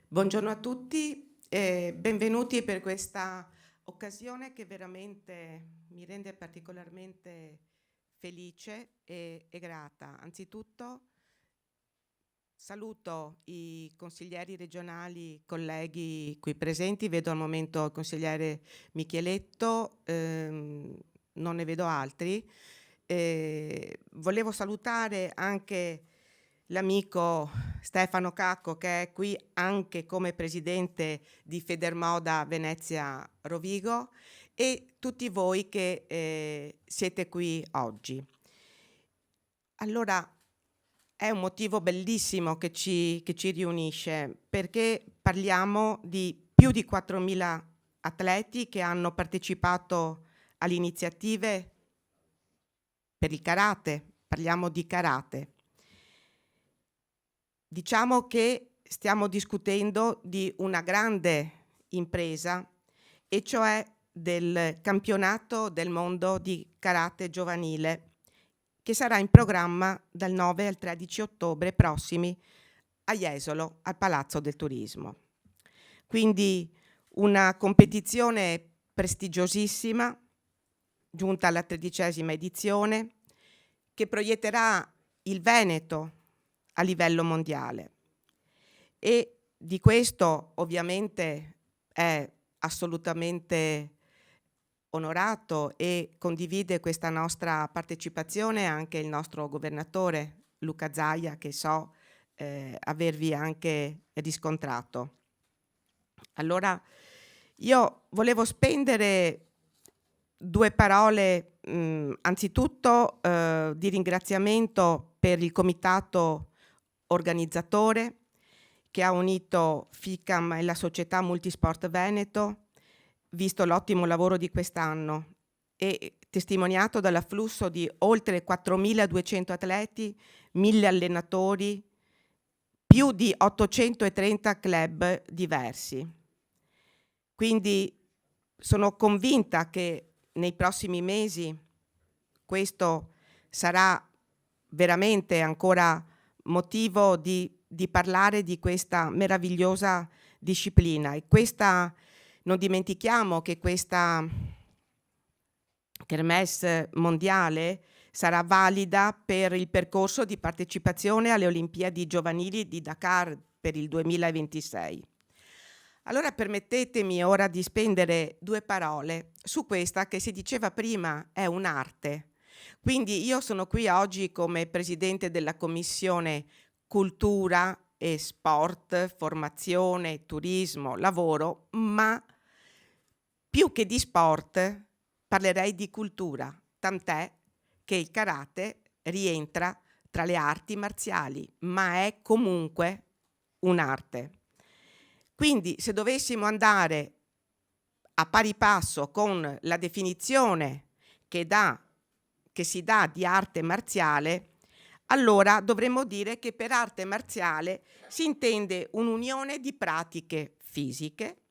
Buongiorno a tutti e benvenuti per questa occasione che veramente mi rende particolarmente felice e grata. Anzitutto saluto i consiglieri regionali, colleghi qui presenti, vedo al momento il consigliere Micheletto, non ne vedo altri. Volevo salutare anche l'amico Stefano Cacco, che è qui anche come presidente di Federmoda Venezia Rovigo, e tutti voi che siete qui oggi. Allora, è un motivo bellissimo che ci riunisce, perché parliamo di più di 4.000 atleti che hanno partecipato alle iniziative per il karate, parliamo di karate. Diciamo che stiamo discutendo di una grande impresa, e cioè del campionato del mondo di karate giovanile, che sarà in programma dal 9 al 13 ottobre prossimi a Jesolo, al Palazzo del Turismo. Quindi una competizione prestigiosissima, giunta alla 13ª edizione, che proietterà il Veneto a livello mondiale. E di questo ovviamente è assolutamente onorato e condivide questa nostra partecipazione anche il nostro governatore Luca Zaia, che so avervi anche riscontrato. Allora, io volevo spendere due parole, anzitutto di ringraziamento per il comitato organizzatore che ha unito FICAM e la società Multisport Veneto, visto l'ottimo lavoro di quest'anno e testimoniato dall'afflusso di oltre 4.200 atleti, 1.000 allenatori, più di 830 club diversi. Quindi sono convinta che nei prossimi mesi questo sarà veramente ancora motivo di parlare di questa meravigliosa disciplina. E non dimentichiamo che questa kermesse mondiale sarà valida per il percorso di partecipazione alle Olimpiadi giovanili di Dakar per il 2026. Allora permettetemi ora di spendere due parole su questa che, si diceva prima, è un'arte. Quindi io sono qui oggi come presidente della Commissione Cultura e Sport, Formazione, Turismo, Lavoro, ma più che di sport parlerei di cultura, tant'è che il karate rientra tra le arti marziali, ma è comunque un'arte. Quindi se dovessimo andare a pari passo con la definizione che si dà di arte marziale, allora dovremmo dire che per arte marziale si intende un'unione di pratiche fisiche,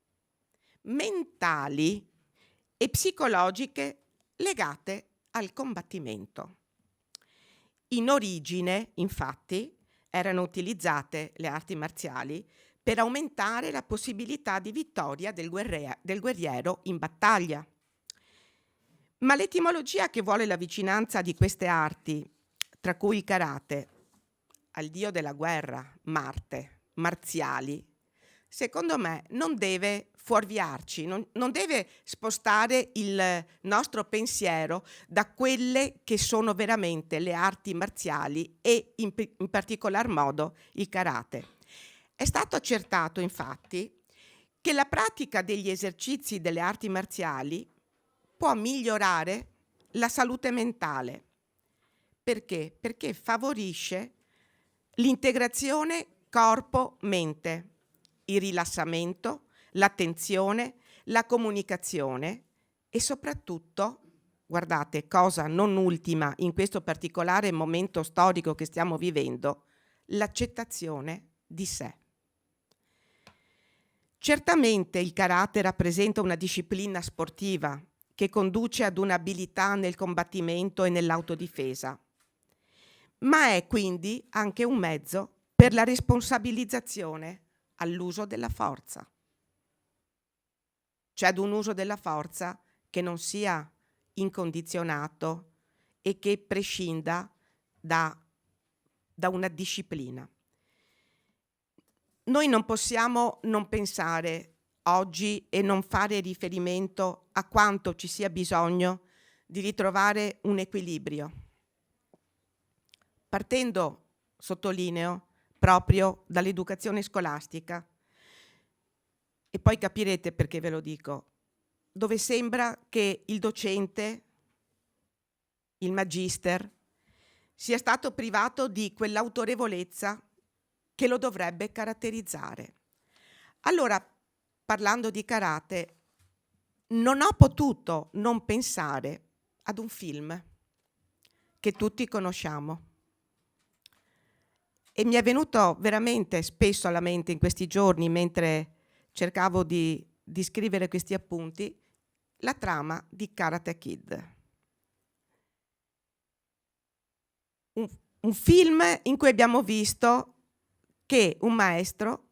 mentali e psicologiche legate al combattimento. In origine, infatti, erano utilizzate le arti marziali per aumentare la possibilità di vittoria del guerriero in battaglia. Ma l'etimologia che vuole la vicinanza di queste arti, tra cui il karate, al dio della guerra, Marte, marziali, secondo me non deve fuorviarci, non deve spostare il nostro pensiero da quelle che sono veramente le arti marziali e in particolar modo il karate. È stato accertato, infatti, che la pratica degli esercizi delle arti marziali può migliorare la salute mentale. Perché? Perché favorisce l'integrazione corpo-mente, il rilassamento, l'attenzione, la comunicazione e soprattutto, guardate, cosa non ultima in questo particolare momento storico che stiamo vivendo, l'accettazione di sé. Certamente il karate rappresenta una disciplina sportiva che conduce ad un'abilità nel combattimento e nell'autodifesa, ma è quindi anche un mezzo per la responsabilizzazione all'uso della forza, cioè ad un uso della forza che non sia incondizionato e che prescinda da una disciplina. Noi non possiamo non pensare oggi e non fare riferimento a quanto ci sia bisogno di ritrovare un equilibrio, partendo, sottolineo, proprio dall'educazione scolastica. E poi capirete perché ve lo dico, dove sembra che il docente, il magister, sia stato privato di quell'autorevolezza che lo dovrebbe caratterizzare. Allora, parlando di karate, non ho potuto non pensare ad un film che tutti conosciamo. E mi è venuto veramente spesso alla mente in questi giorni, mentre cercavo di scrivere questi appunti, la trama di Karate Kid. Un film in cui abbiamo visto che un maestro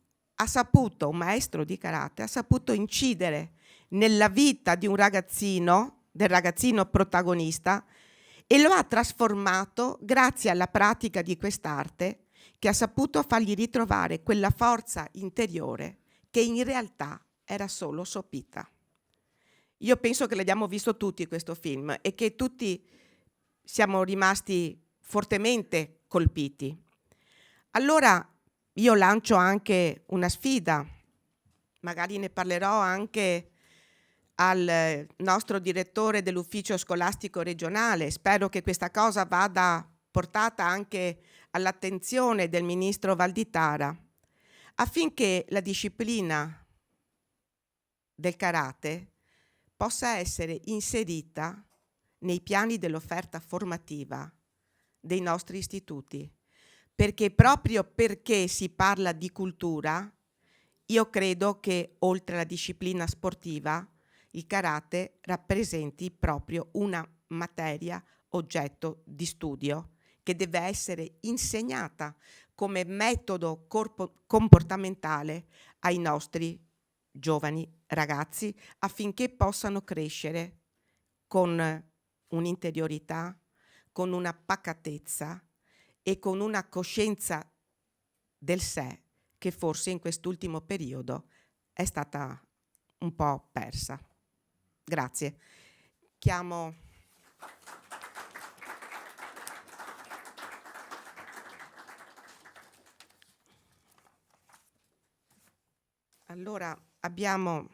di karate, ha saputo incidere nella vita di un ragazzino, del ragazzino protagonista, e lo ha trasformato grazie alla pratica di quest'arte che ha saputo fargli ritrovare quella forza interiore che in realtà era solo sopita. Io penso che l'abbiamo visto tutti questo film e che tutti siamo rimasti fortemente colpiti. Allora io lancio anche una sfida, magari ne parlerò anche al nostro direttore dell'ufficio scolastico regionale, spero che questa cosa vada portata anche all'attenzione del ministro Valditara, affinché la disciplina del karate possa essere inserita nei piani dell'offerta formativa dei nostri istituti, perché proprio perché si parla di cultura, io credo che oltre alla disciplina sportiva il karate rappresenti proprio una materia oggetto di studio che deve essere insegnata come metodo comportamentale ai nostri giovani ragazzi affinché possano crescere con un'interiorità, con una pacatezza e con una coscienza del sé che forse in quest'ultimo periodo è stata un po' persa. Grazie. Chiamo allora abbiamo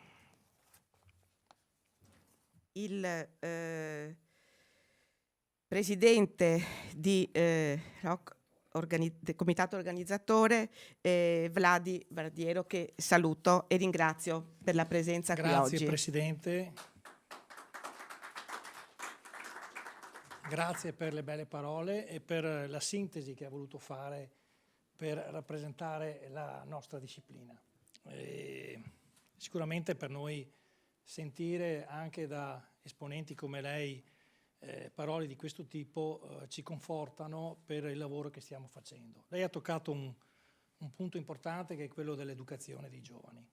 il presidente del comitato organizzatore, Vladi Vardiero, che saluto e ringrazio per la presenza qui oggi. Grazie Presidente. Grazie per le belle parole e per la sintesi che ha voluto fare per rappresentare la nostra disciplina. Sicuramente per noi sentire anche da esponenti come lei parole di questo tipo ci confortano per il lavoro che stiamo facendo. Lei ha toccato un punto importante che è quello dell'educazione dei giovani.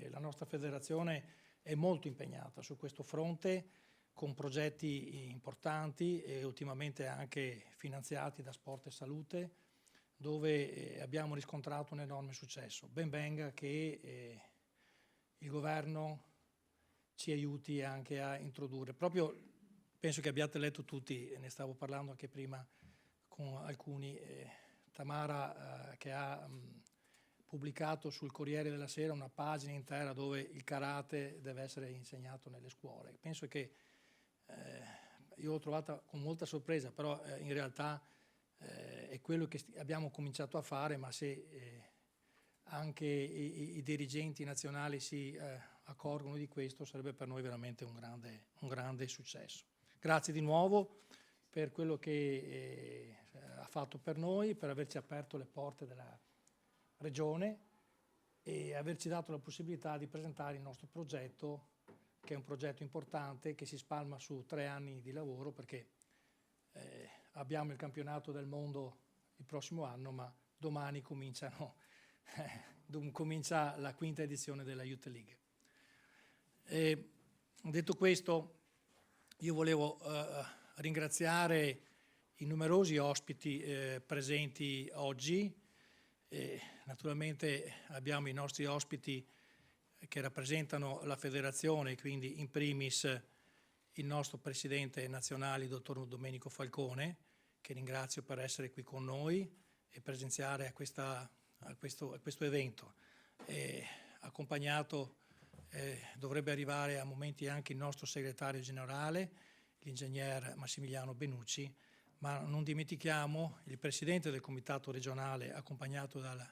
La nostra federazione è molto impegnata su questo fronte con progetti importanti e ultimamente anche finanziati da Sport e Salute, dove abbiamo riscontrato un enorme successo. Ben venga che il governo ci aiuti anche a introdurre. Proprio penso che abbiate letto tutti, ne stavo parlando anche prima con alcuni, Tamara che ha pubblicato sul Corriere della Sera una pagina intera dove il karate deve essere insegnato nelle scuole. Penso che io l'ho trovata con molta sorpresa, però in realtà è quello che abbiamo cominciato a fare, ma se anche i dirigenti nazionali si accorgono di questo sarebbe per noi veramente un grande successo. Grazie di nuovo per quello che ha fatto per noi, per averci aperto le porte della Regione e averci dato la possibilità di presentare il nostro progetto, che è un progetto importante che si spalma su 3 anni di lavoro, perché abbiamo il campionato del mondo il prossimo anno, ma domani cominciano comincia la quinta edizione della Youth League. Detto questo, io volevo ringraziare i numerosi ospiti presenti oggi. Naturalmente abbiamo i nostri ospiti che rappresentano la federazione, quindi in primis il nostro presidente nazionale, il dottor Domenico Falcone, che ringrazio per essere qui con noi e presenziare a questo evento. Accompagnato dovrebbe arrivare a momenti anche il nostro segretario generale, l'ingegner Massimiliano Benucci, ma non dimentichiamo il presidente del comitato regionale, accompagnato dal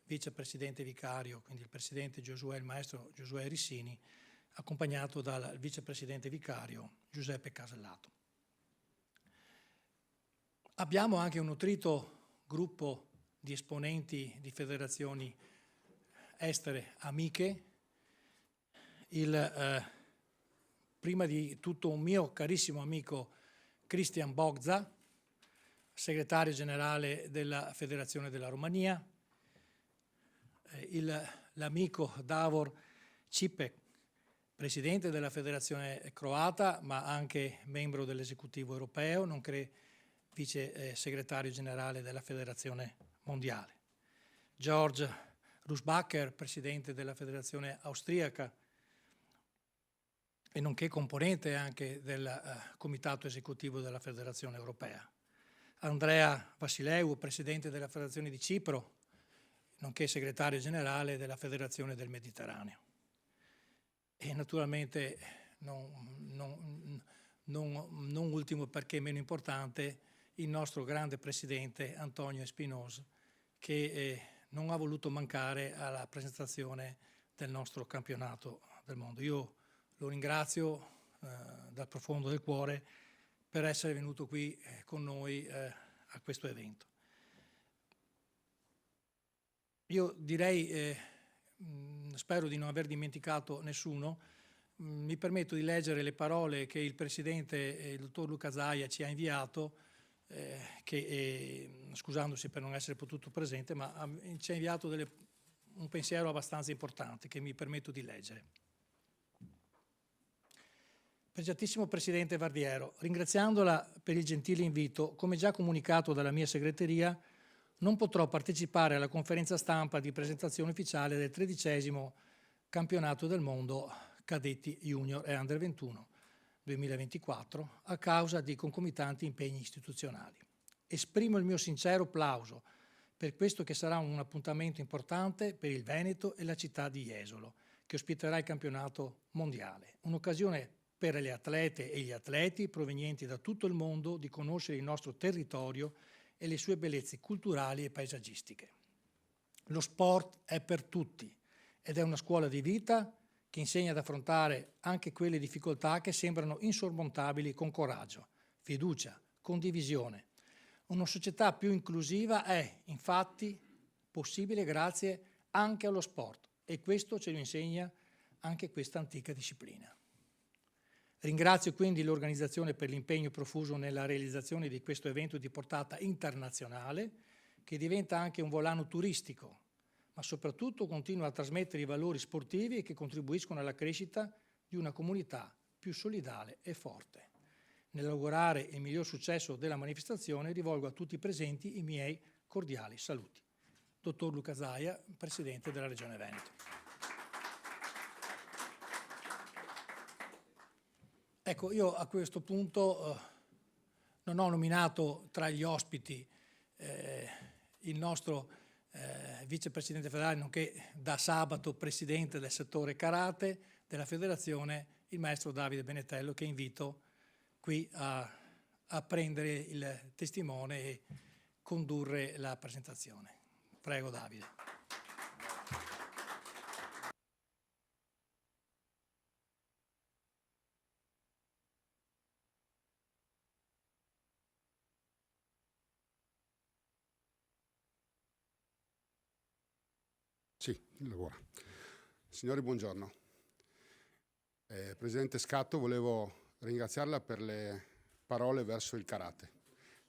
vicepresidente vicario, quindi il maestro Giosuè Rissini, accompagnato dal vicepresidente vicario Giuseppe Casellato. Abbiamo anche un nutrito gruppo di esponenti di federazioni estere amiche. Prima di tutto un mio carissimo amico Cristian Bogza, segretario generale della Federazione della Romania, l'amico Davor Cipek, presidente della Federazione croata, ma anche membro dell'esecutivo europeo, nonché vice segretario generale della Federazione mondiale. George Rusbacher, presidente della Federazione austriaca e nonché componente anche del comitato esecutivo della Federazione europea. Andrea Vasileu, presidente della Federazione di Cipro, nonché segretario generale della Federazione del Mediterraneo. E naturalmente, non ultimo perché meno importante, il nostro grande presidente Antonio Espinosa, che non ha voluto mancare alla presentazione del nostro campionato del mondo. Io lo ringrazio dal profondo del cuore per essere venuto qui con noi a questo evento. Io direi, spero di non aver dimenticato nessuno, mi permetto di leggere le parole che il presidente, il dottor Luca Zaia, ci ha inviato, scusandosi per non essere potuto presente, ma ci ha inviato un pensiero abbastanza importante che mi permetto di leggere. Pregiatissimo Presidente Vardiero, ringraziandola per il gentile invito, come già comunicato dalla mia segreteria, non potrò partecipare alla conferenza stampa di presentazione ufficiale del 13° campionato del mondo cadetti junior e under 21 2024 a causa di concomitanti impegni istituzionali. Esprimo il mio sincero plauso per questo che sarà un appuntamento importante per il Veneto e la città di Jesolo, che ospiterà il campionato mondiale, un'occasione per le atlete e gli atleti provenienti da tutto il mondo di conoscere il nostro territorio e le sue bellezze culturali e paesaggistiche. Lo sport è per tutti ed è una scuola di vita che insegna ad affrontare anche quelle difficoltà che sembrano insormontabili con coraggio, fiducia, condivisione. Una società più inclusiva è, infatti, possibile grazie anche allo sport e questo ce lo insegna anche questa antica disciplina. Ringrazio quindi l'organizzazione per l'impegno profuso nella realizzazione di questo evento di portata internazionale, che diventa anche un volano turistico, ma soprattutto continua a trasmettere i valori sportivi e che contribuiscono alla crescita di una comunità più solidale e forte. Nell'augurare il miglior successo della manifestazione rivolgo a tutti i presenti i miei cordiali saluti. Dottor Luca Zaia, Presidente della Regione Veneto. Ecco, io a questo punto non ho nominato tra gli ospiti il nostro vicepresidente federale, nonché da sabato presidente del settore karate della federazione, il maestro Davide Benetello, che invito qui a prendere il testimone e condurre la presentazione. Prego Davide. Sì, lavora. Signori, buongiorno. Presidente Scatto, volevo ringraziarla per le parole verso il karate.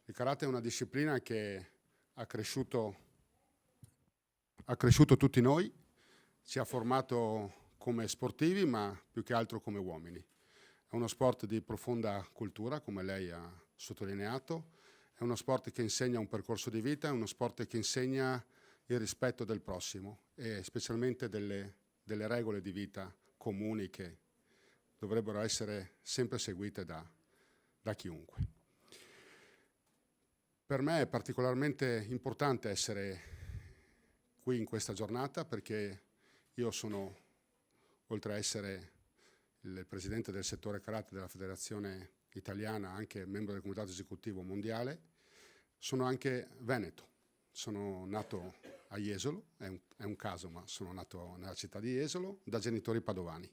Il karate è una disciplina che ha cresciuto ha cresciuto tutti noi, ci ha formato come sportivi, ma più che altro come uomini. È uno sport di profonda cultura, come lei ha sottolineato, è uno sport che insegna un percorso di vita, è uno sport che insegna il rispetto del prossimo e specialmente delle regole di vita comuni che dovrebbero essere sempre seguite da chiunque. Per me è particolarmente importante essere qui in questa giornata perché io sono, oltre a essere il presidente del settore karate della Federazione Italiana, anche membro del Comitato Esecutivo Mondiale, sono anche veneto. Sono nato a Jesolo, è un caso, ma sono nato nella città di Jesolo da genitori padovani.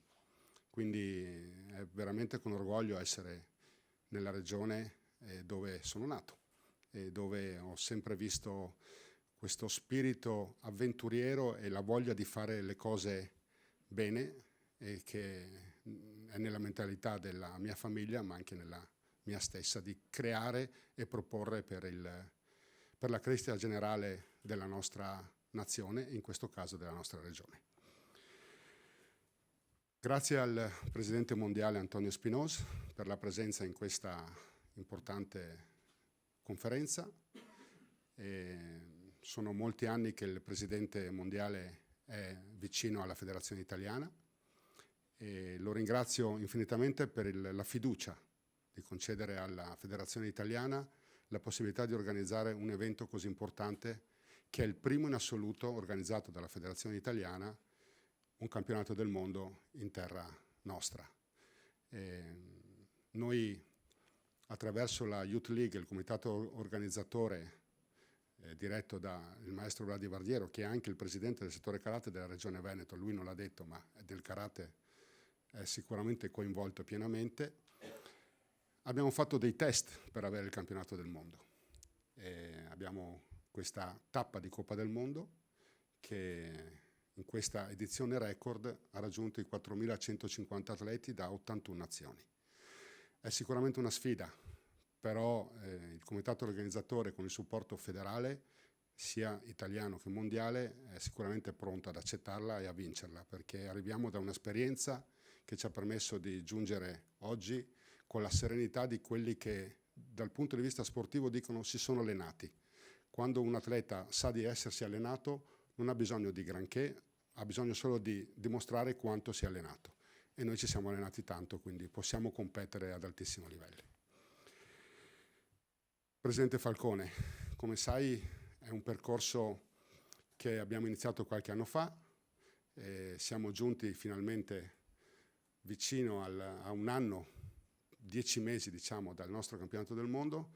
Quindi è veramente con orgoglio essere nella regione dove sono nato e dove ho sempre visto questo spirito avventuriero e la voglia di fare le cose bene e che è nella mentalità della mia famiglia ma anche nella mia stessa di creare e proporre per la crescita generale della nostra nazione e in questo caso della nostra regione. Grazie al Presidente Mondiale Antonio Espinosa per la presenza in questa importante conferenza. Sono molti anni che il Presidente Mondiale è vicino alla Federazione Italiana e lo ringrazio infinitamente per la fiducia di concedere alla Federazione Italiana la possibilità di organizzare un evento così importante che è il primo in assoluto organizzato dalla Federazione Italiana, un campionato del mondo in terra nostra. Noi attraverso la Youth League, il comitato organizzatore diretto dal maestro Vladi Vardiero, che è anche il presidente del settore karate della regione Veneto, lui non l'ha detto ma del karate è sicuramente coinvolto pienamente, abbiamo fatto dei test per avere il campionato del mondo. Abbiamo questa tappa di Coppa del Mondo che in questa edizione record ha raggiunto i 4.150 atleti da 81 nazioni. È sicuramente una sfida, però il comitato organizzatore con il supporto federale, sia italiano che mondiale, è sicuramente pronto ad accettarla e a vincerla, perché arriviamo da un'esperienza che ci ha permesso di giungere oggi con la serenità di quelli che dal punto di vista sportivo dicono si sono allenati. Quando un atleta sa di essersi allenato non ha bisogno di granché, ha bisogno solo di dimostrare quanto si è allenato. E noi ci siamo allenati tanto, quindi possiamo competere ad altissimo livello. Presidente Falcone, come sai è un percorso che abbiamo iniziato qualche anno fa, siamo giunti finalmente vicino a un anno, 10 mesi diciamo dal nostro campionato del mondo.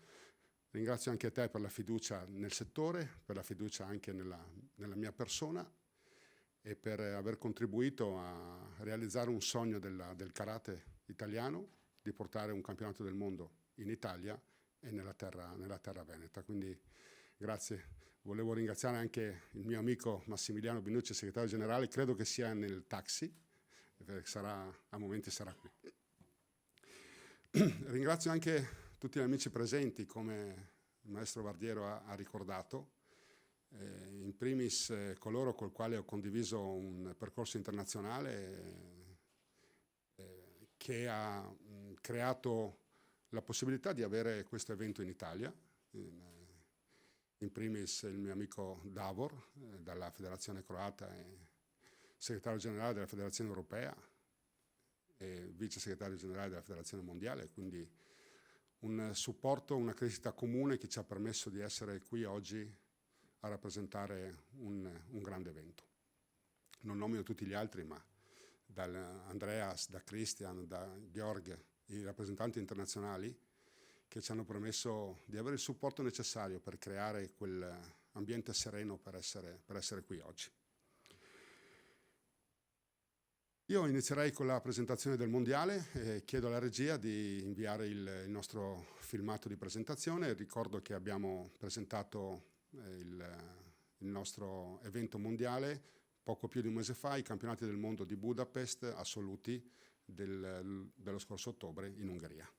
Ringrazio anche te per la fiducia nel settore, per la fiducia anche nella mia persona e per aver contribuito a realizzare un sogno del karate italiano, di portare un campionato del mondo in Italia e nella terra veneta. Quindi grazie. Volevo ringraziare anche il mio amico Massimiliano Binucci, segretario generale, credo che sia nel taxi, a momenti sarà qui. Ringrazio anche tutti gli amici presenti, come il maestro Vardiero ha ricordato, in primis coloro col quale ho condiviso un percorso internazionale che ha creato la possibilità di avere questo evento in Italia, in primis il mio amico Davor dalla Federazione Croata e segretario generale della Federazione Europea e vice segretario generale della Federazione Mondiale, quindi un supporto, una crescita comune che ci ha permesso di essere qui oggi a rappresentare un grande evento. Non nomino tutti gli altri, ma da Andreas, da Christian, da Georg, i rappresentanti internazionali che ci hanno permesso di avere il supporto necessario per creare quell'ambiente sereno per essere qui oggi. Io inizierei con la presentazione del Mondiale e chiedo alla regia di inviare il nostro filmato di presentazione. Ricordo che abbiamo presentato il nostro evento mondiale poco più di un mese fa, i campionati del mondo di Budapest assoluti dello scorso ottobre in Ungheria.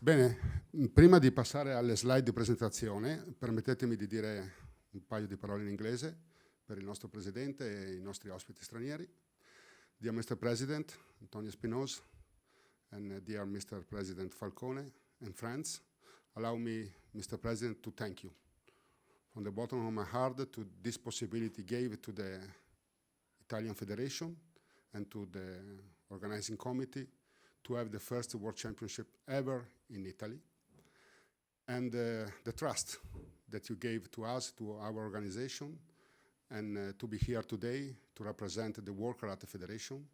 Bene, prima di passare alle slide di presentazione, permettetemi di dire un paio di parole in inglese per il nostro Presidente e i nostri ospiti stranieri. Dear Mr. President, Antonio Espinosa, and dear Mr. President Falcone and friends, allow me, Mr. President, to thank you from the bottom of my heart to this possibility gave to the Italian Federation and to the organizing committee to have the first World Championship ever in Italy, and the trust that you gave to us, to our organization, and to be here today to represent the World Karate Federation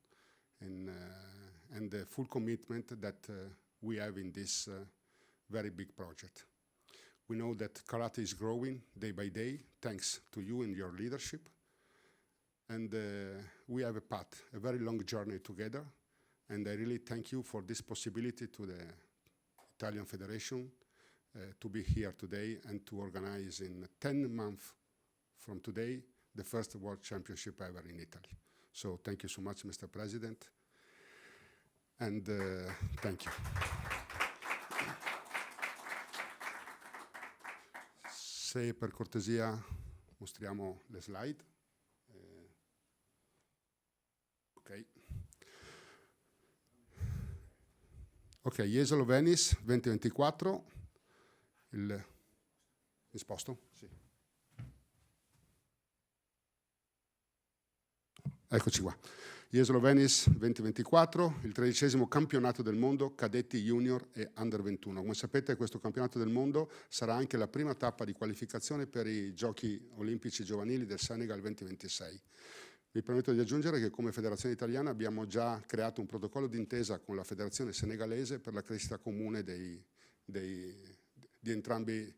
and the full commitment that we have in this very big project. We know that karate is growing day by day, thanks to you and your leadership, and we have a path, a very long journey together, and I really thank you for this possibility to the Italian Federation to be here today and to organize in 10 months from today the first World Championship ever in Italy. So thank you so much, Mr. President, and thank you. Se per cortesia mostriamo le slide. Ok. Ok, Jesolo Venice 2024. Mi sposto? Sì. Eccoci qua. Jesolo Venice 2024, il 13° campionato del mondo cadetti junior e under 21. Come sapete, questo campionato del mondo sarà anche la prima tappa di qualificazione per i Giochi Olimpici Giovanili del Senegal 2026. Mi permetto di aggiungere che come Federazione Italiana abbiamo già creato un protocollo d'intesa con la Federazione Senegalese per la crescita comune di entrambe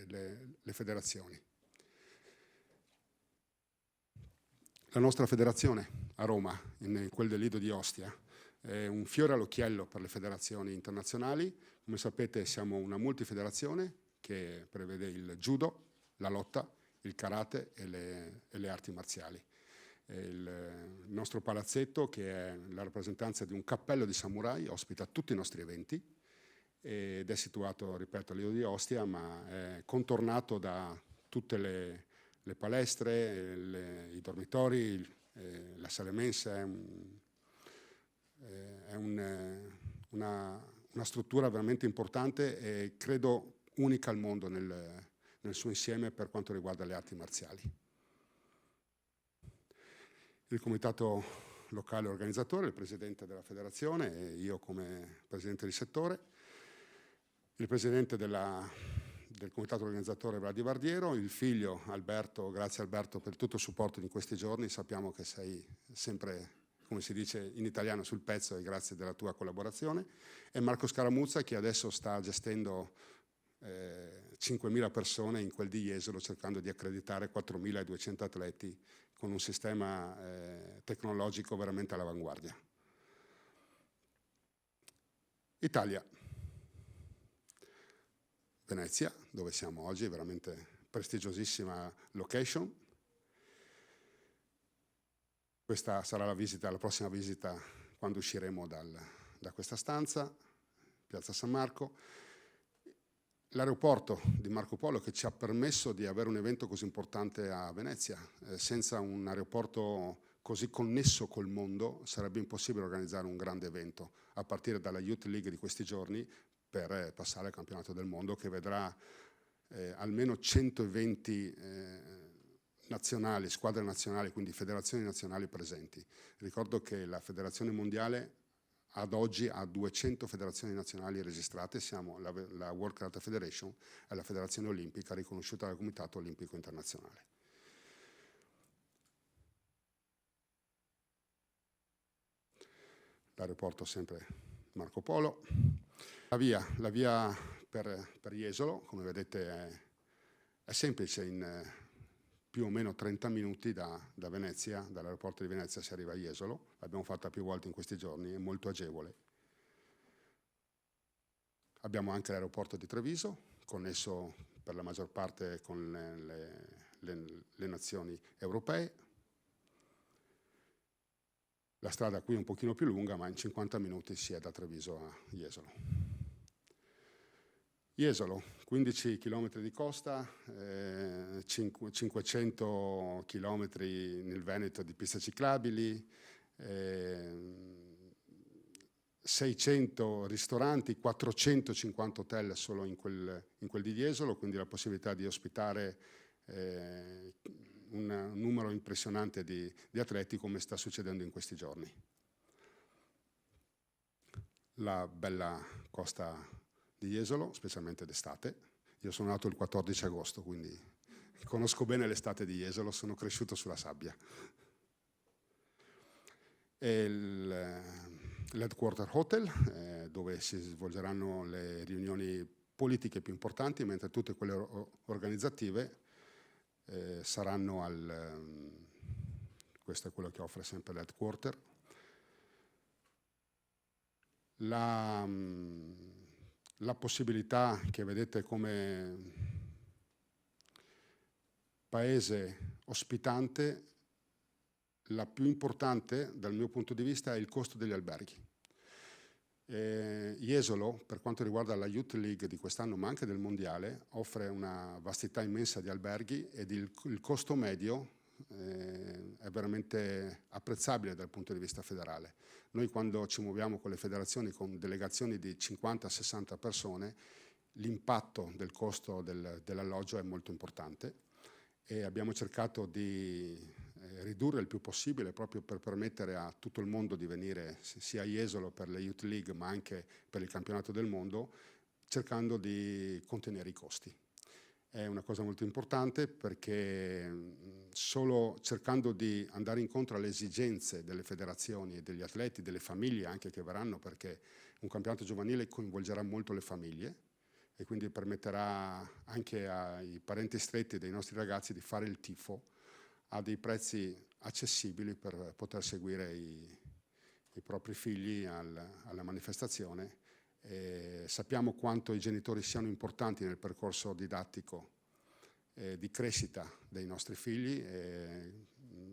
le federazioni. La nostra federazione a Roma, in quel del Lido di Ostia, è un fiore all'occhiello per le federazioni internazionali. Come sapete siamo una multifederazione che prevede il judo, la lotta, il karate e le arti marziali. Il nostro palazzetto, che è la rappresentanza di un cappello di samurai, ospita tutti i nostri eventi ed è situato, ripeto, al Lido di Ostia, ma è contornato da tutte le palestre, i dormitori, la sala mensa. È una struttura veramente importante e credo unica al mondo nel suo insieme per quanto riguarda le arti marziali. Il comitato locale organizzatore, il presidente della federazione e io come presidente di settore, il presidente del comitato organizzatore Vladi Vardiero, il figlio Alberto. Grazie Alberto per tutto il supporto in questi giorni, sappiamo che sei sempre, come si dice in italiano, sul pezzo, e grazie della tua collaborazione, e Marco Scaramuzza, che adesso sta gestendo 5.000 persone in quel di Jesolo, cercando di accreditare 4.200 atleti con un sistema tecnologico veramente all'avanguardia. Italia. Venezia, dove siamo oggi, veramente prestigiosissima location. Questa sarà la prossima visita quando usciremo da questa stanza, Piazza San Marco. L'aeroporto di Marco Polo, che ci ha permesso di avere un evento così importante a Venezia. Senza un aeroporto così connesso col mondo sarebbe impossibile organizzare un grande evento, a partire dalla Youth League di questi giorni, per passare al campionato del mondo, che vedrà almeno 120 nazionali, squadre nazionali, quindi federazioni nazionali presenti. Ricordo che la federazione mondiale ad oggi ha 200 federazioni nazionali registrate, siamo la World Karate Federation, è la federazione olimpica riconosciuta dal Comitato Olimpico Internazionale. L'aeroporto sempre Marco Polo. La via per Jesolo, come vedete, è semplice, in più o meno 30 minuti da Venezia, dall'aeroporto di Venezia si arriva a Jesolo. L'abbiamo fatta più volte in questi giorni, è molto agevole. Abbiamo anche l'aeroporto di Treviso, connesso per la maggior parte con le nazioni europee. La strada qui è un pochino più lunga, ma in 50 minuti si è da Treviso a Jesolo. Jesolo, 15 km di costa, 500 km nel Veneto di piste ciclabili, 600 ristoranti, 450 hotel solo in quel di Jesolo, quindi la possibilità di ospitare un numero impressionante di atleti, come sta succedendo in questi giorni. La bella costa di Jesolo, specialmente d'estate. Io sono nato il 14 agosto, quindi conosco bene l'estate di Jesolo, sono cresciuto sulla sabbia. E l'Headquarter Hotel, dove si svolgeranno le riunioni politiche più importanti, mentre tutte quelle organizzative saranno questo è quello che offre sempre l'Headquarter. La possibilità che vedete come paese ospitante, la più importante dal mio punto di vista è il costo degli alberghi. Jesolo, per quanto riguarda la Youth League di quest'anno, ma anche del Mondiale, offre una vastità immensa di alberghi ed il costo medio è veramente apprezzabile dal punto di vista federale. Noi, quando ci muoviamo con le federazioni, con delegazioni di 50-60 persone, l'impatto del costo dell'alloggio è molto importante e abbiamo cercato di ridurre il più possibile, proprio per permettere a tutto il mondo di venire sia a Jesolo per le Youth League ma anche per il campionato del mondo, cercando di contenere i costi. È una cosa molto importante, perché solo cercando di andare incontro alle esigenze delle federazioni e degli atleti, delle famiglie anche che verranno, perché un campionato giovanile coinvolgerà molto le famiglie e quindi permetterà anche ai parenti stretti dei nostri ragazzi di fare il tifo a dei prezzi accessibili per poter seguire i propri figli alla manifestazione. Sappiamo quanto i genitori siano importanti nel percorso didattico di crescita dei nostri figli.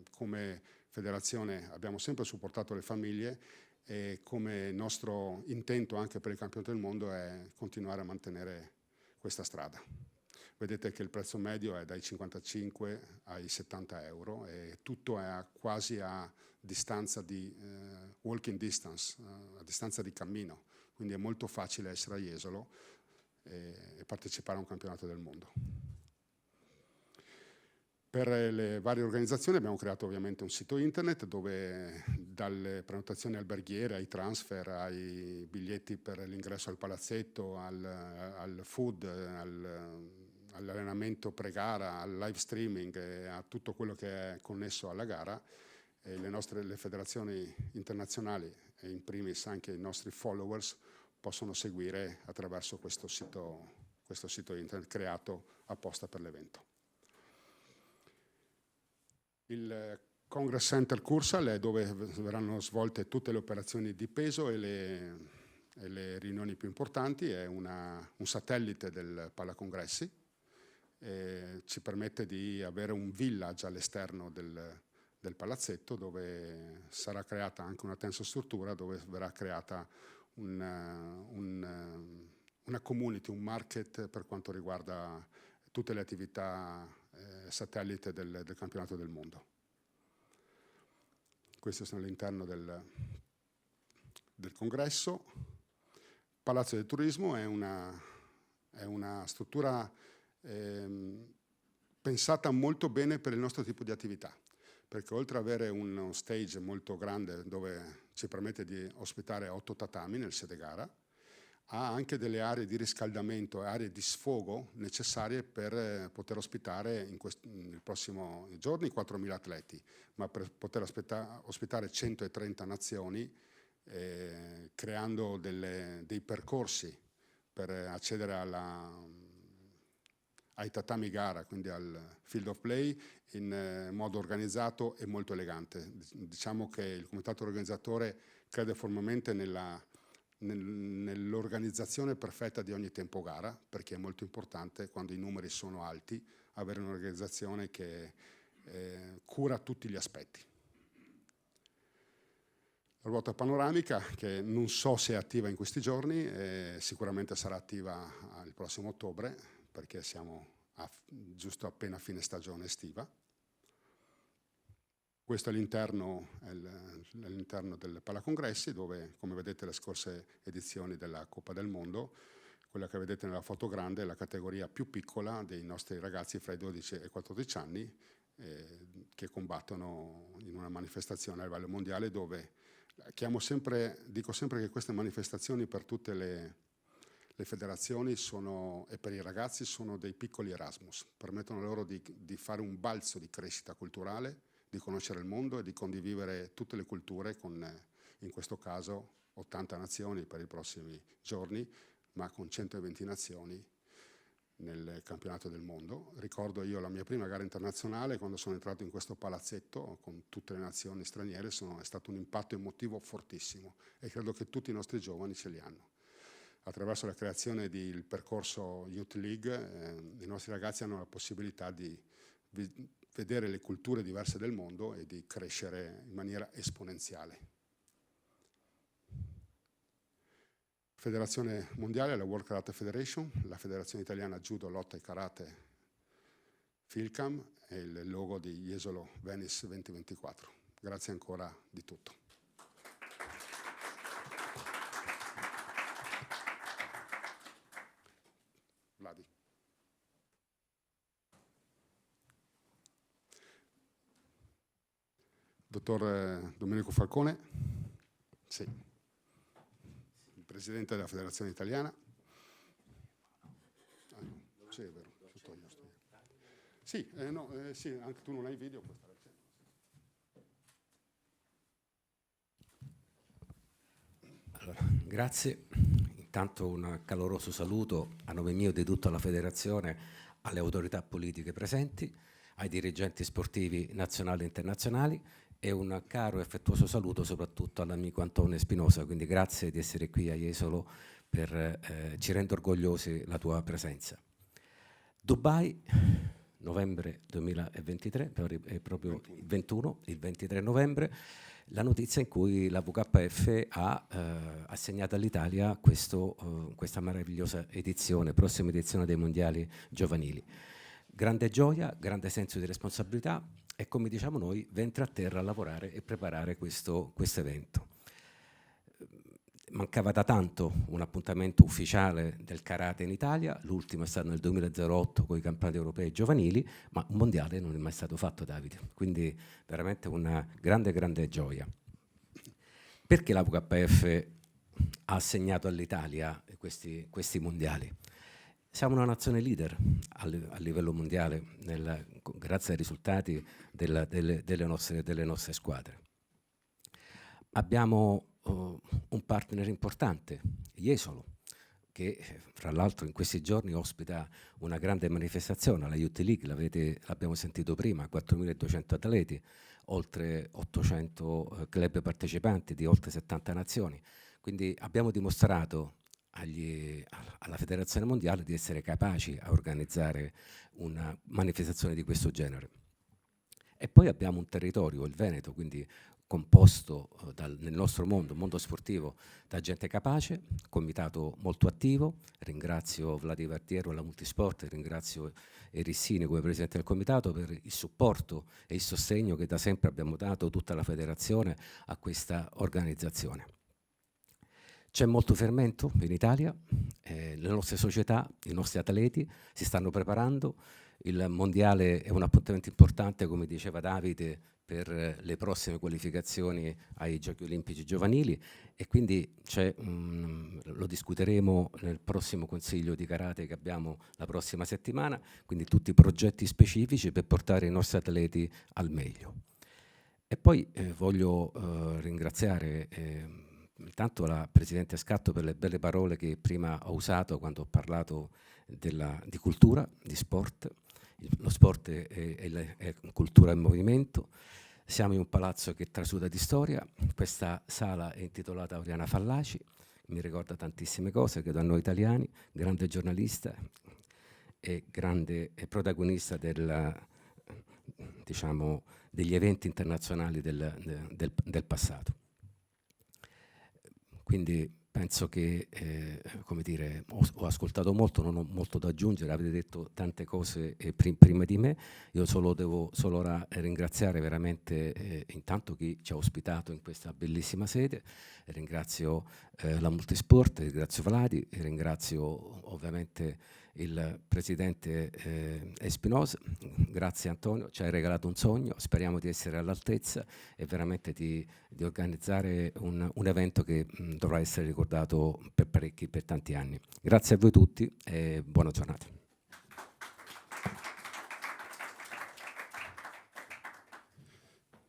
Come federazione abbiamo sempre supportato le famiglie e come nostro intento anche per il campionato del mondo è continuare a mantenere questa strada. Vedete che il prezzo medio è dai 55 ai 70 euro e tutto è quasi a distanza di walking distance, a distanza di cammino, quindi è molto facile essere a Jesolo e partecipare a un campionato del mondo. Per le varie organizzazioni abbiamo creato ovviamente un sito internet dove, dalle prenotazioni alberghiere ai transfer, ai biglietti per l'ingresso al palazzetto, al food, all'allenamento pre-gara, al live streaming e a tutto quello che è connesso alla gara, le federazioni internazionali e in primis anche i nostri followers possono seguire attraverso questo sito internet creato apposta per l'evento. Il Congress Center Cursal è dove verranno svolte tutte le operazioni di peso e le riunioni più importanti. È un satellite del Palacongressi. Ci permette di avere un village all'esterno del palazzetto, dove sarà creata anche una tensostruttura, dove verrà creata una community, un market per quanto riguarda tutte le attività satellite del campionato del mondo. Questo sono all'interno del congresso. Palazzo del Turismo è una struttura pensata molto bene per il nostro tipo di attività, perché oltre ad avere uno stage molto grande dove ci permette di ospitare 8 tatami nel sede gara, ha anche delle aree di riscaldamento e aree di sfogo necessarie per poter ospitare nei prossimi giorni 4.000 atleti, ma per poter ospitare 130 nazioni, creando dei percorsi per accedere ai tatami gara, quindi al field of play, in modo organizzato e molto elegante. Diciamo che il comitato organizzatore crede formalmente nell'organizzazione perfetta di ogni tempo gara, perché è molto importante, quando i numeri sono alti, avere un'organizzazione che cura tutti gli aspetti. La ruota panoramica, che non so se è attiva in questi giorni, sicuramente sarà attiva il prossimo ottobre, perché siamo giusto appena a fine stagione estiva. Questo è all'interno del Palacongressi, dove, come vedete, le scorse edizioni della Coppa del Mondo, quella che vedete nella foto grande è la categoria più piccola dei nostri ragazzi fra i 12 e i 14 anni che combattono in una manifestazione a livello mondiale, dove dico sempre che queste manifestazioni per tutte le federazioni e per i ragazzi sono dei piccoli Erasmus, permettono loro di fare un balzo di crescita culturale, di conoscere il mondo e di condividere tutte le culture con, in questo caso, 80 nazioni per i prossimi giorni, ma con 120 nazioni nel campionato del mondo. Ricordo io la mia prima gara internazionale, quando sono entrato in questo palazzetto con tutte le nazioni straniere, è stato un impatto emotivo fortissimo e credo che tutti i nostri giovani ce li hanno. Attraverso la creazione del percorso Youth League i nostri ragazzi hanno la possibilità di vedere le culture diverse del mondo e di crescere in maniera esponenziale. Federazione mondiale, la World Karate Federation, la Federazione Italiana Judo, Lotta e Karate FILCAM e il logo di Jesolo Venice 2024. Grazie ancora di tutto. Vladi. Dottor Domenico Falcone. Sì. Presidente della Federazione Italiana. Sì, è vero. Sì, sì, anche tu non hai video. Allora, grazie. Intanto un caloroso saluto a nome mio e di tutta la Federazione alle autorità politiche presenti, ai dirigenti sportivi nazionali e internazionali, e un caro e affettuoso saluto soprattutto all'amico Antonio Espinosa, quindi grazie di essere qui a Jesolo, ci rende orgogliosi la tua presenza. Dubai, novembre 2023, è proprio il 23 novembre, la notizia in cui la WKF ha assegnato all'Italia questa meravigliosa prossima edizione dei Mondiali Giovanili. Grande gioia, grande senso di responsabilità e, come diciamo noi, ventre a terra a lavorare e preparare questo evento. Mancava da tanto un appuntamento ufficiale del karate in Italia, l'ultimo è stato nel 2008 con i campionati europei giovanili, ma un mondiale non è mai stato fatto, Davide, quindi veramente una grande gioia. Perché la WKF ha assegnato all'Italia questi mondiali? Siamo una nazione leader a livello mondiale grazie ai risultati delle nostre squadre. Abbiamo un partner importante, Jesolo, che fra l'altro in questi giorni ospita una grande manifestazione, la Youth League, l'abbiamo sentito prima, 4.200 atleti, oltre 800 club partecipanti di oltre 70 nazioni. Quindi abbiamo dimostrato alla Federazione Mondiale di essere capaci a organizzare una manifestazione di questo genere. E poi abbiamo un territorio, il Veneto, quindi composto nel nostro mondo sportivo, da gente capace, comitato molto attivo. Ringrazio Vladi Vardiero e la Multisport, ringrazio Erissini come presidente del comitato per il supporto e il sostegno che da sempre abbiamo dato tutta la federazione a questa organizzazione. C'è molto fermento in Italia, le nostre società, i nostri atleti si stanno preparando. Il mondiale è un appuntamento importante, come diceva Davide, per le prossime qualificazioni ai Giochi Olimpici Giovanili, e quindi lo discuteremo nel prossimo consiglio di karate che abbiamo la prossima settimana, quindi tutti i progetti specifici per portare i nostri atleti al meglio. E poi voglio ringraziare intanto la Presidente Scatto per le belle parole che prima ho usato quando ho parlato di cultura, di sport. Lo sport è cultura e movimento. Siamo in un palazzo che trasuda di storia. Questa sala è intitolata Oriana Fallaci, mi ricorda tantissime cose, credo a noi italiani, grande giornalista e grande protagonista degli eventi internazionali del passato. quindi penso che, come dire, ho ascoltato molto, non ho molto da aggiungere, avete detto tante cose prima di me, io devo solo ora ringraziare veramente intanto chi ci ha ospitato in questa bellissima sede, ringrazio la Multisport, ringrazio Vladi, ringrazio ovviamente il presidente Espinosa, grazie Antonio, ci hai regalato un sogno, speriamo di essere all'altezza e veramente di organizzare un evento che dovrà essere ricordato per tanti anni. Grazie a voi tutti e buona giornata.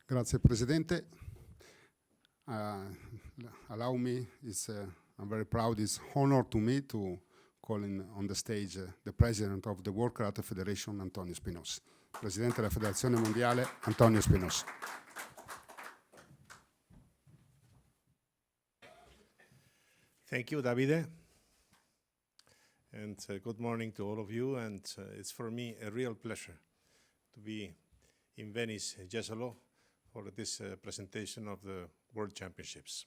Grazie Presidente. Allow me, I'm very proud, it's honor to me to call on the stage the President of the World Karate Federation, Antonio Espinosa. Presidente della Federazione Mondiale, Antonio Espinosa. Thank you, Davide. And good morning to all of you. And it's for me a real pleasure to be in Venice, Jesolo, for this presentation of the World Championships.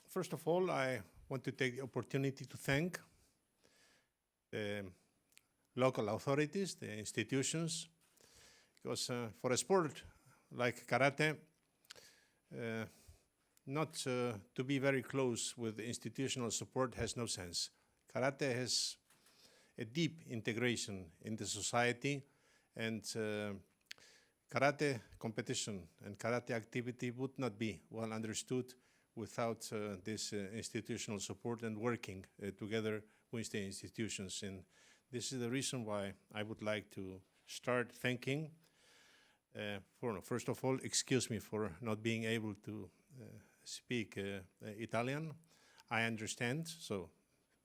First of all, I want to take the opportunity to thank the local authorities, the institutions, because for a sport like karate, not to be very close with institutional support has no sense. Karate has a deep integration in the society, and karate competition and karate activity would not be well understood without this institutional support and working together with the institutions. And this is the reason why I would like to start thanking. First of all, excuse me for not being able to speak Italian. I understand, so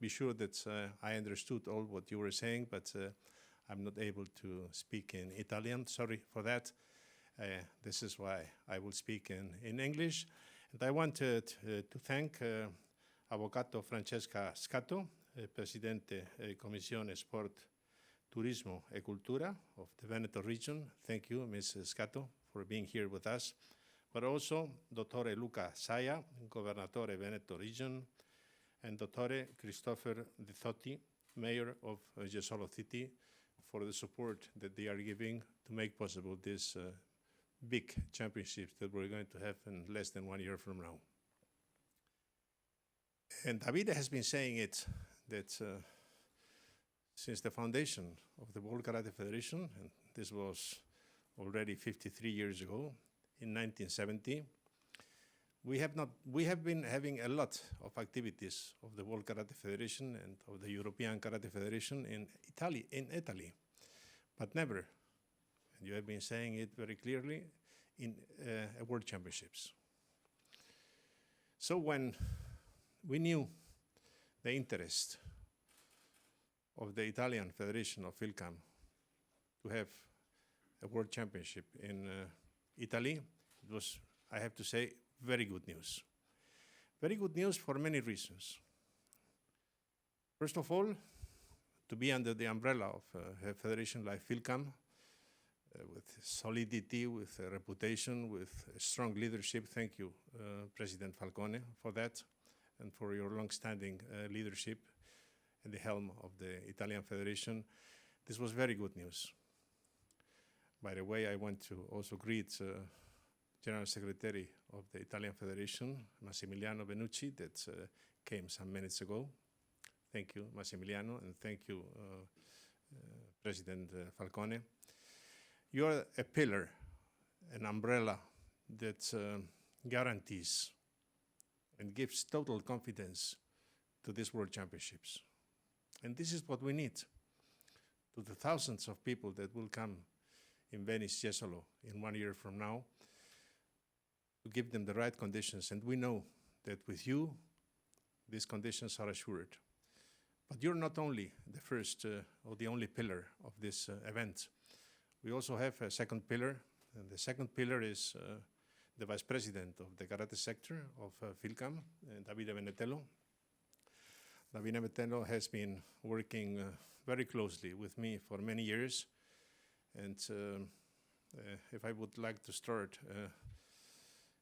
be sure that I understood all what you were saying, but I'm not able to speak in Italian. Sorry for that. This is why I will speak in English. And I wanted to thank Avvocato Francesca Scatto, Presidente Commissione Sport, Turismo e Cultura of the Veneto region. Thank you, Ms. Scatto, for being here with us. But also Dottore Luca Saia, Governatore Veneto region, and Dottore Christopher Dithotti, Mayor of Jesolo City, for the support that they are giving to make possible this big championships that we're going to have in less than 1 year from now. And Davide has been saying it, that since the foundation of the World Karate Federation, and this was already 53 years ago, in 1970, we have been having a lot of activities of the World Karate Federation and of the European Karate Federation in Italy, but never, and you have been saying it very clearly, in World Championships. So when we knew the interest of the Italian Federation of FILCAM to have a World Championship in Italy, it was, I have to say, very good news. Very good news for many reasons. First of all, to be under the umbrella of a federation like FILCAM, with solidity, with a reputation, with a strong leadership. Thank you, President Falcone, for that, and for your long-standing leadership at the helm of the Italian Federation. This was very good news. By the way, I want to also greet General Secretary of the Italian Federation, Massimiliano Benucci, that came some minutes ago. Thank you, Massimiliano, and thank you, President Falcone. You are a pillar, an umbrella that guarantees and gives total confidence to these World Championships. And this is what we need to the thousands of people that will come in Venice, Jesolo, in 1 year from now, to give them the right conditions. And we know that with you, these conditions are assured. But you're not only the first or the only pillar of this event. We also have a second pillar, and the second pillar is the Vice President of the Karate Sector of FILCAM, Davide Venetello. Davide Venetello has been working very closely with me for many years, and if I would like to start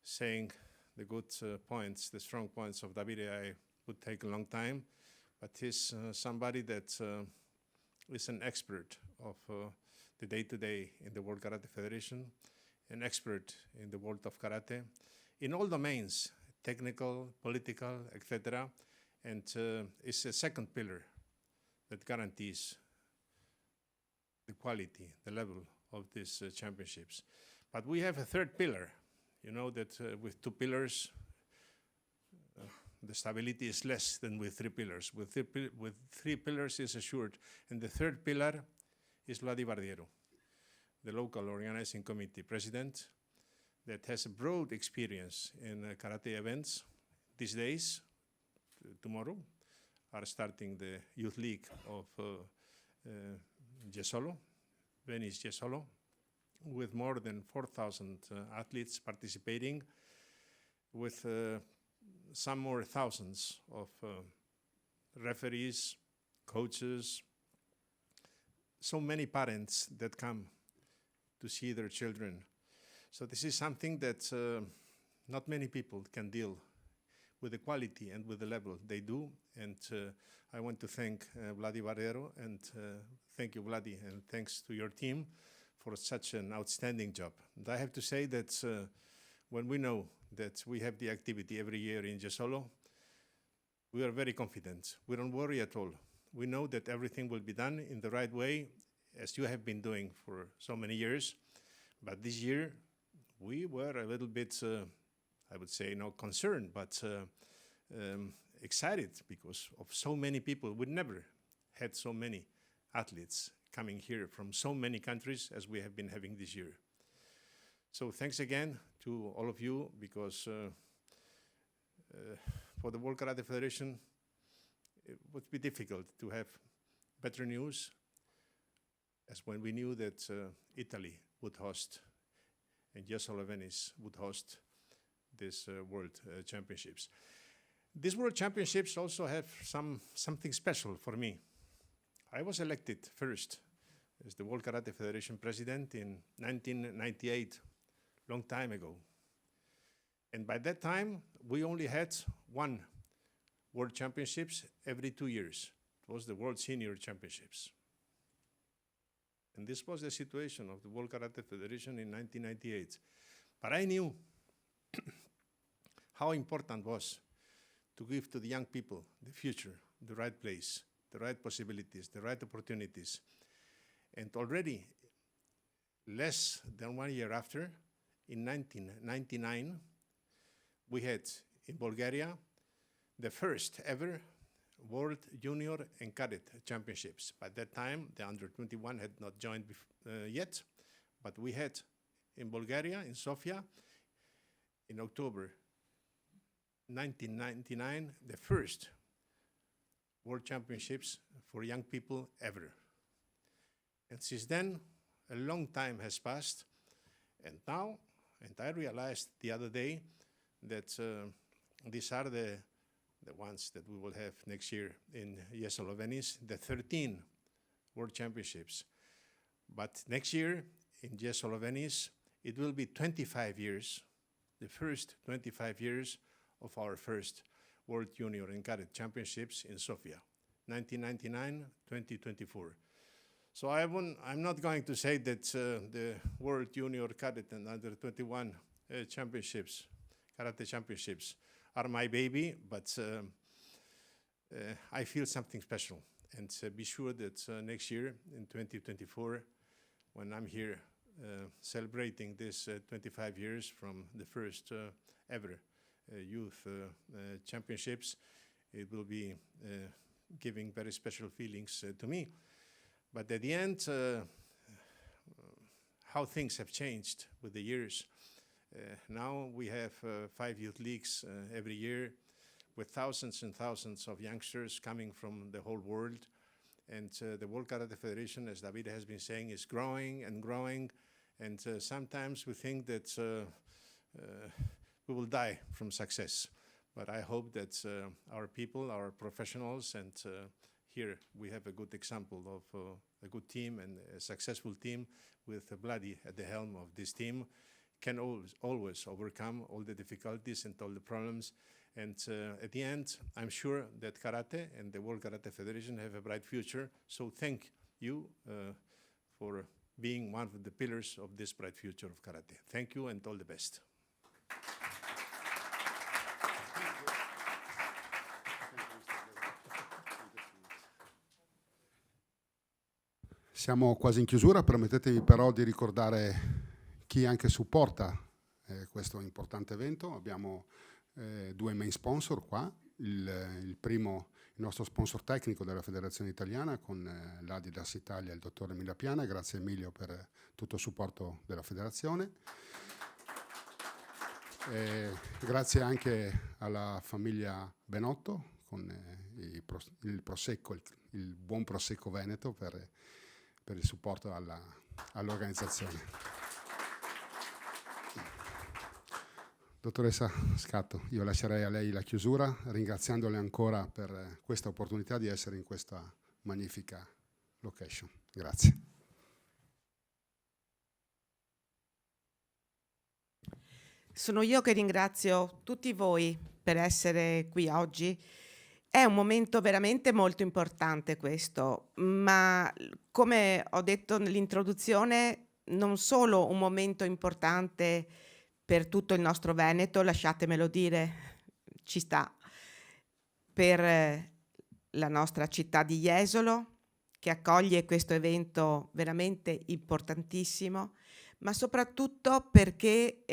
saying the good points, the strong points of Davide, I would take a long time, but he's somebody that is an expert of the day-to-day in the World Karate Federation, an expert in the world of karate, in all domains, technical, political, etc., and is a second pillar that guarantees the quality, the level of these championships. But we have a third pillar. You know that with two pillars, the stability is less than with three pillars. With three pillars is assured. And the third pillar is Vladi Bardiero, the local organizing committee president that has a broad experience in karate events. These days, tomorrow, are starting the youth league of Jesolo, Venice Jesolo, with more than 4,000 athletes participating, with some more thousands of referees, coaches, so many parents that come to see their children. So this is something that not many people can deal with the quality and with the level they do. And I want to thank Vladi Bardiero, and thank you, Vladi, and thanks to your team for such an outstanding job. And I have to say that when we know that we have the activity every year in Jesolo, we are very confident. We don't worry at all. We know that everything will be done in the right way, as you have been doing for so many years. But this year, we were a little bit, I would say, not concerned, but excited because of so many people. We never had so many athletes coming here from so many countries as we have been having this year. So thanks again to all of you, because for the World Karate Federation, it would be difficult to have better news, as when we knew that Italy would host and Jesolo Venice would host these World Championships. These World Championships also have something special for me. I was elected first as the World Karate Federation president in 1998, long time ago. And by that time, we only had one World Championships every 2 years. It was the World Senior Championships. And this was the situation of the World Karate Federation in 1998. But I knew how important it was to give to the young people the future, the right place, the right possibilities, the right opportunities. And already, less than 1 year after, in 1999, we had in Bulgaria the first ever World Junior and Cadet Championships. By that time, the under-21 had not joined yet, but we had in Bulgaria, in Sofia, in October 1999, the first World Championships for young people ever. And since then, a long time has passed, and now, and I realized the other day that these are the ones that we will have next year in Jesolo Venice, the 13 World Championships. But next year in Jesolo Venice, it will be 25 years, the first 25 years of our first World Junior and Cadet Championships in Sofia, 1999-2024. So I'm not going to say that the World Junior Cadet and Under-21 championships, Karate Championships, are my baby, but I feel something special. And be sure that next year, in 2024, when I'm here celebrating this 25 years from the first ever youth championships, it will be giving very special feelings to me. But at the end, how things have changed with the years. Now we have 5 youth leagues every year with thousands and thousands of youngsters coming from the whole world. And the World Karate Federation, as Davide has been saying, is growing and growing. And sometimes we think that we will die from success. But I hope that our people, our professionals, and here we have a good example of a good team and a successful team with Vladi at the helm of this team, can always overcome all the difficulties and all the problems. And at the end, I'm sure that karate and the World Karate Federation have a bright future. So thank you for being one of the pillars of this bright future of karate. Thank you and all the best. Siamo quasi in chiusura, permettetemi però di ricordare chi anche supporta questo importante evento. Abbiamo due main sponsor qua, il primo, il nostro sponsor tecnico della Federazione Italiana con l'Adidas Italia, il dottor Emilio Piana. Grazie Emilio per tutto il supporto della Federazione. Grazie anche alla famiglia Benotto con il Prosecco, il buon Prosecco Veneto per il supporto all'organizzazione. Dottoressa Scatto, io lascerei a lei la chiusura, ringraziandole ancora per questa opportunità di essere in questa magnifica location. Grazie. Sono io che ringrazio tutti voi per essere qui oggi. È un momento veramente molto importante questo, ma come ho detto nell'introduzione, non solo un momento importante per tutto il nostro Veneto, lasciatemelo dire, ci sta, per la nostra città di Jesolo, che accoglie questo evento veramente importantissimo, ma soprattutto perché,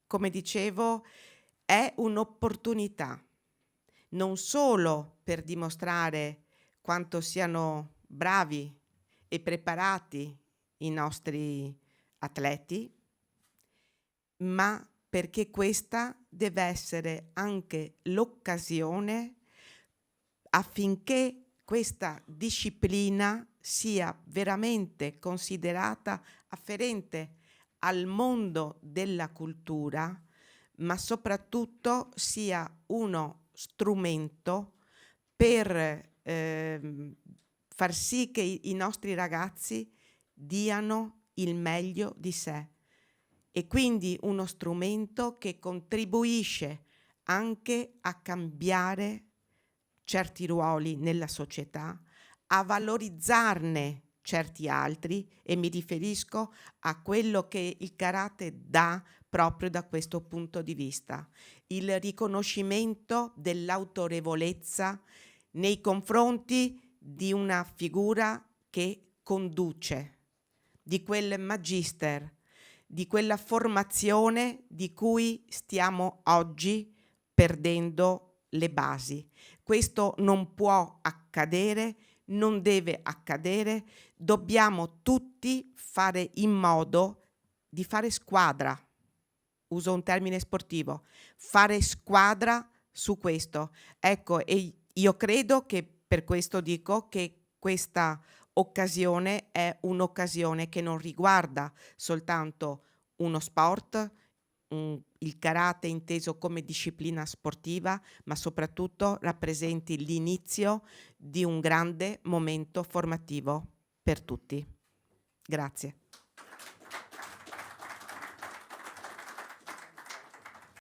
come dicevo, è un'opportunità. Non solo per dimostrare quanto siano bravi e preparati i nostri atleti, ma perché questa deve essere anche l'occasione affinché questa disciplina sia veramente considerata afferente al mondo della cultura, ma soprattutto sia uno strumento per far sì che i nostri ragazzi diano il meglio di sé e quindi uno strumento che contribuisce anche a cambiare certi ruoli nella società, a valorizzarne certi altri, e mi riferisco a quello che il karate dà proprio da questo punto di vista, il riconoscimento dell'autorevolezza nei confronti di una figura che conduce, di quel magister, di quella formazione di cui stiamo oggi perdendo le basi. Questo non può accadere, non deve accadere, dobbiamo tutti fare in modo di fare squadra. Uso un termine sportivo, fare squadra su questo. Ecco, e io credo che per questo dico che questa occasione è un'occasione che non riguarda soltanto uno sport, il karate inteso come disciplina sportiva, ma soprattutto rappresenti l'inizio di un grande momento formativo per tutti. Grazie.